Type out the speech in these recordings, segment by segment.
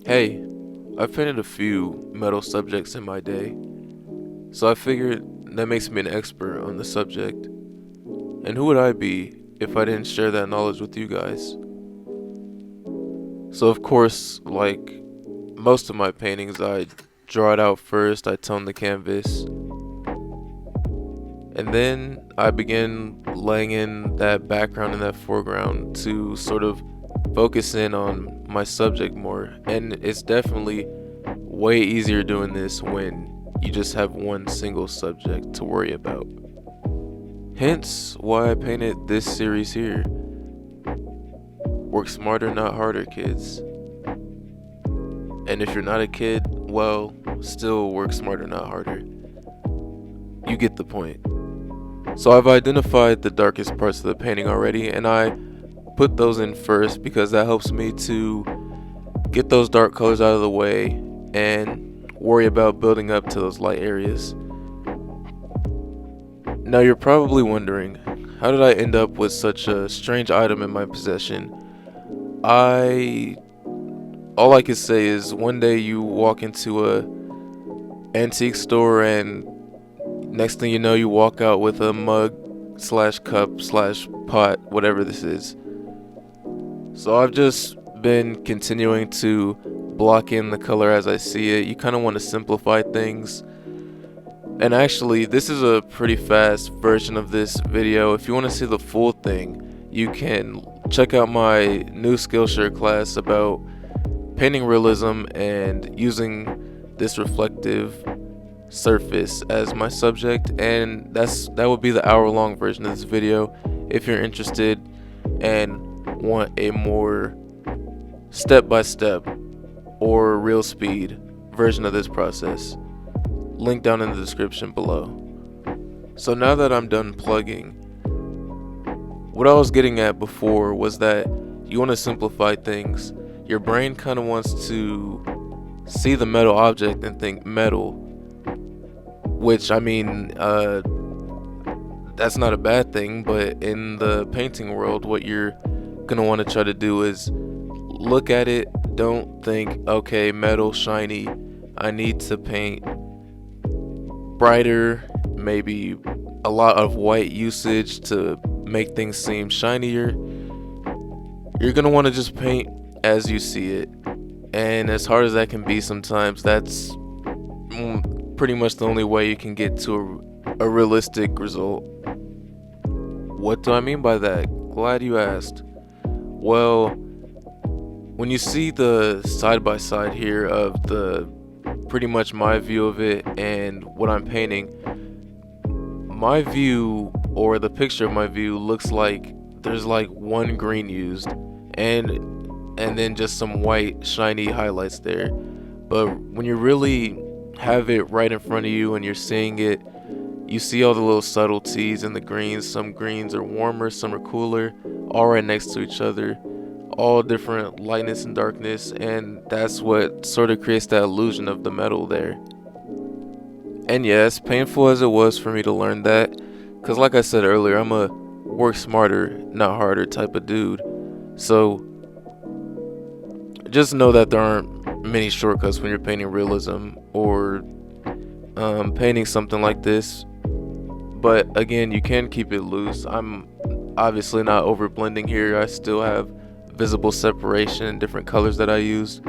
Hey, I've painted a few metal subjects in my day, so I figured that makes me an expert on the subject. And who would I be if I didn't share that knowledge with you guys? So, of course, like most of my paintings, I draw it out first, I tone the canvas, and then I begin laying in that background and that foreground to sort of focus in on my subject more. And it's definitely way easier doing this when you just have one single subject to worry about. Hence why I painted this series here. Work smarter, not harder, kids. And if you're not a kid, well, still work smarter, not harder. You get the point. So I've identified the darkest parts of the painting already, and I put those in first because that helps me to get those dark colors out of the way and worry about building up to those light areas. Now you're probably wondering, how did I end up with such a strange item in my possession? I all I can say is one day you walk into a antique store and next thing you know you walk out with a mug slash cup slash pot, whatever this is. So I've just been continuing to block in the color as I see it. You kind of want to simplify things. And actually, this is a pretty fast version of this video. If you want to see the full thing, you can check out my new Skillshare class about painting realism and using this reflective surface as my subject, and that would be the hour-long version of this video if you're interested and want a more step-by-step or real speed version of this process. Link down in the description below. So now that I'm done plugging, what I was getting at before was that you want to simplify things. Your brain kind of wants to see the metal object and think metal, which I mean, that's not a bad thing, but in the painting world, what you're gonna want to try to do is look at it, don't think, okay, metal, shiny, I need to paint brighter, maybe a lot of white usage to make things seem shinier. You're gonna want to just paint as you see it, and as hard as that can be sometimes, that's pretty much the only way you can get to a realistic result. What do I mean by that? Glad you asked. Well, when you see the side by side here of the pretty much my view of it and what I'm painting, my view or the picture of my view looks like there's like one green used and then just some white shiny highlights there. But when you really have it right in front of you and you're seeing it, you see all the little subtleties in the greens. Some greens are warmer, some are cooler, all right next to each other, all different lightness and darkness, and that's what sort of creates that illusion of the metal there. And yeah, as painful as it was for me to learn that, because like I said earlier, I'm a work smarter, not harder type of dude. So just know that there aren't many shortcuts when you're painting realism or painting something like this. But again, you can keep it loose. I'm obviously not over blending here. I still have visible separation and different colors that I use,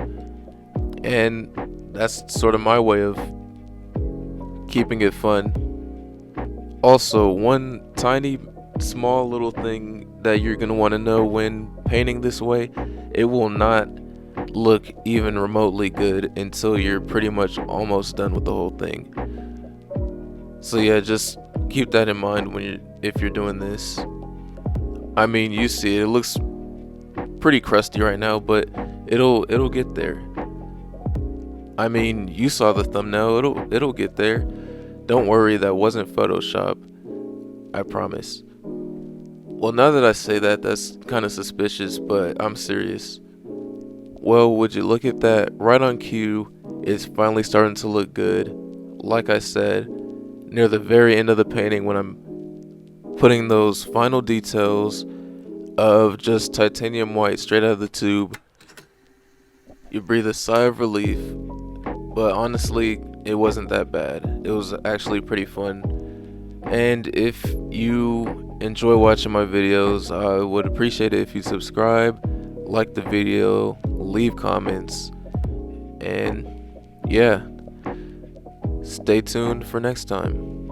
and that's sort of my way of keeping it fun. Also, one tiny small little thing that you're going to want to know when painting this way: it will not look even remotely good until you're pretty much almost done with the whole thing. So yeah, just keep that in mind if you're doing this. I mean, you see it looks pretty crusty right now, but it'll get there. I mean, you saw the thumbnail, it'll get there. Don't worry, that wasn't Photoshop, I promise. Well, now that I say that, that's kind of suspicious, but I'm serious. Well, would you look at that? Right on cue, it's finally starting to look good. Like I said, near the very end of the painting, when I'm putting those final details of just titanium white straight out of the tube, you breathe a sigh of relief. But honestly, it wasn't that bad. It was actually pretty fun. And if you enjoy watching my videos, I would appreciate it if you subscribe, like the video, leave comments, and yeah, stay tuned for next time.